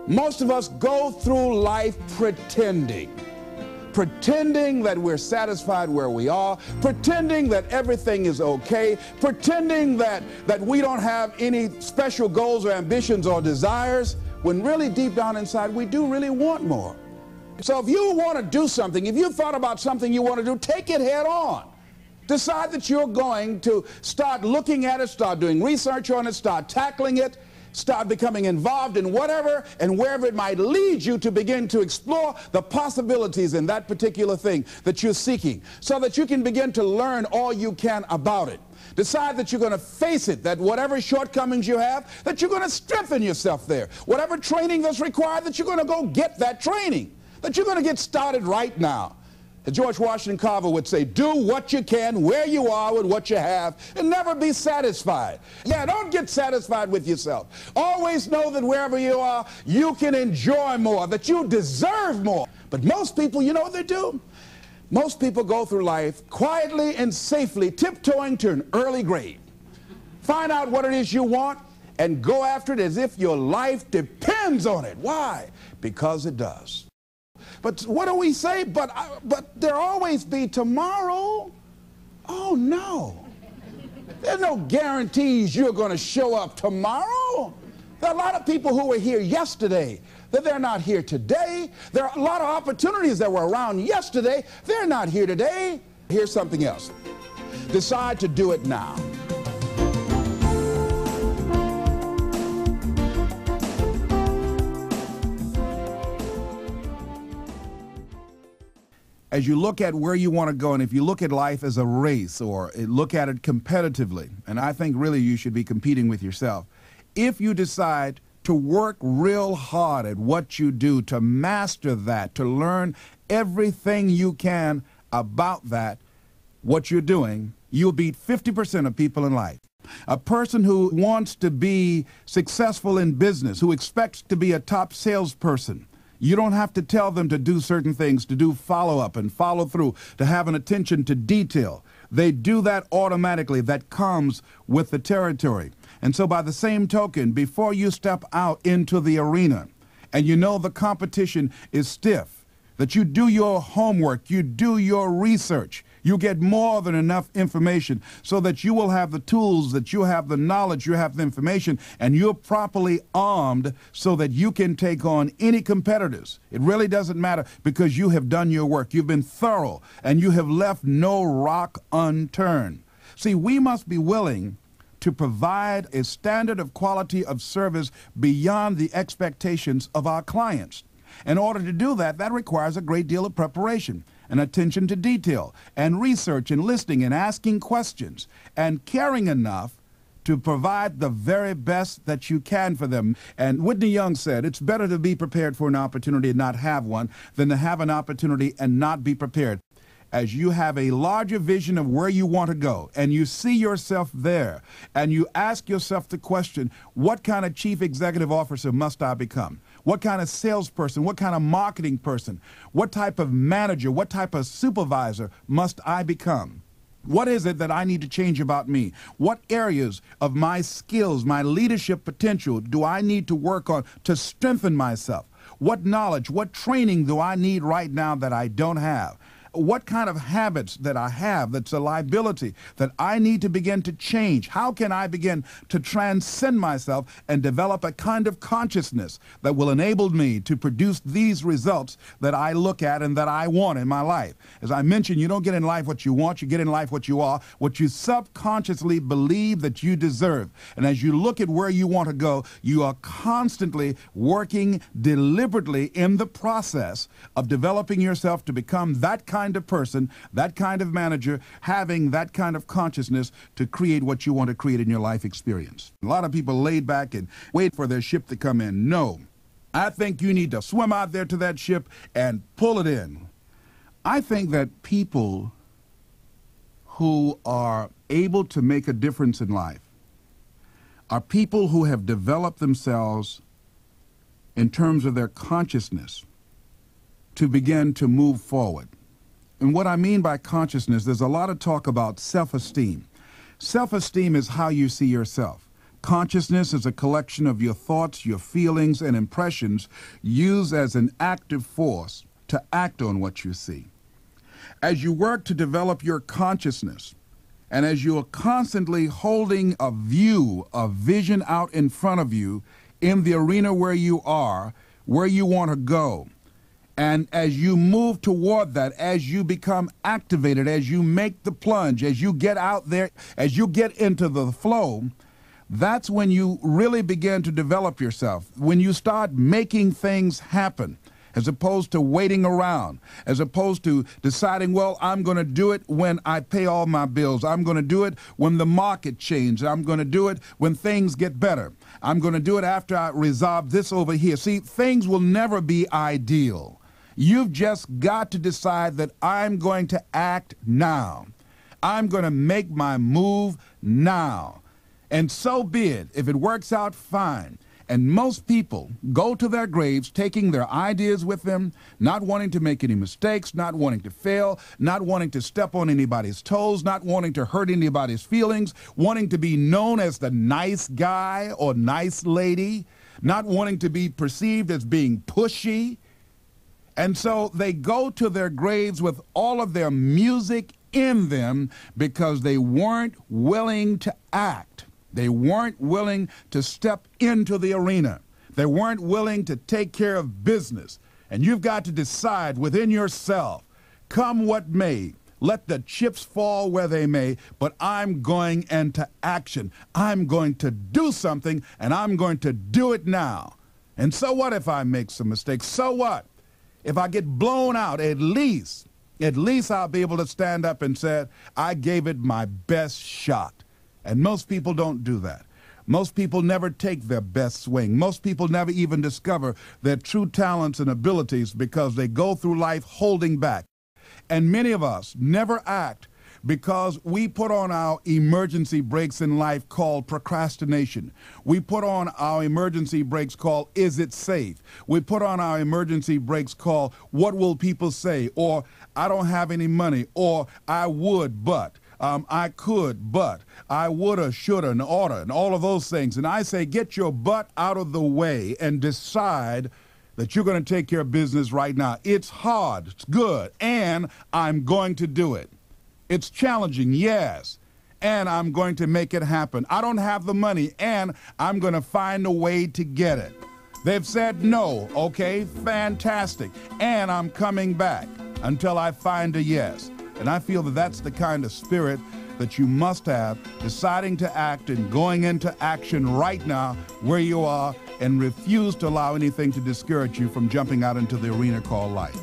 Most of us go through life pretending that we're satisfied where we are, pretending that everything is okay, pretending that we don't have any special goals or ambitions or desires, when really deep down inside we do really want more. So if you want to do something, if you've thought about something you want to do, take it head on. Decide that you're going to start looking at it, start doing research on it, start tackling it, start becoming involved in whatever and wherever it might lead you, to begin to explore the possibilities in that particular thing that you're seeking, so that you can begin to learn all you can about it. Decide that you're going to face it, that whatever shortcomings you have, that you're going to strengthen yourself there. Whatever training that's required, that you're going to go get that training, that you're going to get started right now. As George Washington Carver would say, do what you can, where you are, with what you have, and never be satisfied. Yeah, don't get satisfied with yourself. Always know that wherever you are, you can enjoy more, that you deserve more. But most people, you know what they do? Most people go through life quietly and safely, tiptoeing to an early grave. Find out what it is you want and go after it as if your life depends on it. Why? Because it does. But what do we say? But there'll always be tomorrow. Oh, no. There's no guarantees you're going to show up tomorrow. There are a lot of people who were here yesterday that they're not here today. There are a lot of opportunities that were around yesterday. They're not here today. Here's something else. Decide to do it now. As you look at where you want to go, and if you look at life as a race or look at it competitively, and I think really you should be competing with yourself, if you decide to work real hard at what you do, to master that, to learn everything you can about that, what you're doing, you'll beat 50% of people in life. A person who wants to be successful in business, who expects to be a top salesperson, you don't have to tell them to do certain things, to do follow-up and follow through, to have an attention to detail. They do that automatically. That comes with the territory. And so by the same token, before you step out into the arena and you know the competition is stiff, that you do your homework, you do your research, you get more than enough information so that you will have the tools, that you have the knowledge, you have the information, and you're properly armed so that you can take on any competitors. It really doesn't matter because you have done your work. You've been thorough, and you have left no rock unturned. See, we must be willing to provide a standard of quality of service beyond the expectations of our clients. In order to do that, that requires a great deal of preparation and attention to detail and research and listening and asking questions and caring enough to provide the very best that you can for them. And Whitney Young said, it's better to be prepared for an opportunity and not have one than to have an opportunity and not be prepared. As you have a larger vision of where you want to go and you see yourself there and you ask yourself the question, what kind of chief executive officer must I become? What kind of salesperson, what kind of marketing person, what type of manager, what type of supervisor must I become? What is it that I need to change about me? What areas of my skills, my leadership potential do I need to work on to strengthen myself? What knowledge, what training do I need right now that I don't have? What kind of habits that I have that's a liability that I need to begin to change? How can I begin to transcend myself and develop a kind of consciousness that will enable me to produce these results that I look at and that I want in my life? As I mentioned, you don't get in life what you want, you get in life what you are, what you subconsciously believe that you deserve. And as you look at where you want to go, you are constantly working deliberately in the process of developing yourself to become that kind of person, that kind of manager, having that kind of consciousness to create what you want to create in your life experience. A lot of people laid back and wait for their ship to come in. No, I think you need to swim out there to that ship and pull it in. I think that people who are able to make a difference in life are people who have developed themselves in terms of their consciousness to begin to move forward. And what I mean by consciousness, there's a lot of talk about self-esteem. Self-esteem is how you see yourself. Consciousness is a collection of your thoughts, your feelings, and impressions used as an active force to act on what you see. As you work to develop your consciousness, and as you are constantly holding a vision out in front of you in the arena where you are, where you want to go, and as you move toward that, as you become activated, as you make the plunge, as you get out there, as you get into the flow, that's when you really begin to develop yourself, when you start making things happen, as opposed to waiting around, as opposed to deciding, well, I'm going to do it when I pay all my bills. I'm going to do it when the market changes. I'm going to do it when things get better. I'm going to do it after I resolve this over here. See, things will never be ideal. You've just got to decide that I'm going to act now. I'm going to make my move now. And so be it. If it works out, fine. And most people go to their graves taking their ideas with them, not wanting to make any mistakes, not wanting to fail, not wanting to step on anybody's toes, not wanting to hurt anybody's feelings, wanting to be known as the nice guy or nice lady, not wanting to be perceived as being pushy. And so they go to their graves with all of their music in them because they weren't willing to act. They weren't willing to step into the arena. They weren't willing to take care of business. And you've got to decide within yourself, come what may, let the chips fall where they may, but I'm going into action. I'm going to do something, and I'm going to do it now. And so what if I make some mistakes? So what? If I get blown out, at least I'll be able to stand up and say, I gave it my best shot. And most people don't do that. Most people never take their best swing. Most people never even discover their true talents and abilities because they go through life holding back. And many of us never act because we put on our emergency brakes in life called procrastination. We put on our emergency brakes called, is it safe? We put on our emergency brakes called, what will people say? Or, I don't have any money. Or, I would, but. I could, but, I woulda, shoulda, and oughta, and all of those things. And I say, get your butt out of the way and decide that you're going to take care of business right now. It's hard, it's good, and I'm going to do it. It's challenging, yes, and I'm going to make it happen. I don't have the money, and I'm going to find a way to get it. They've said no, okay, fantastic, and I'm coming back until I find a yes. And I feel that that's the kind of spirit that you must have, deciding to act and going into action right now where you are, and refuse to allow anything to discourage you from jumping out into the arena called life.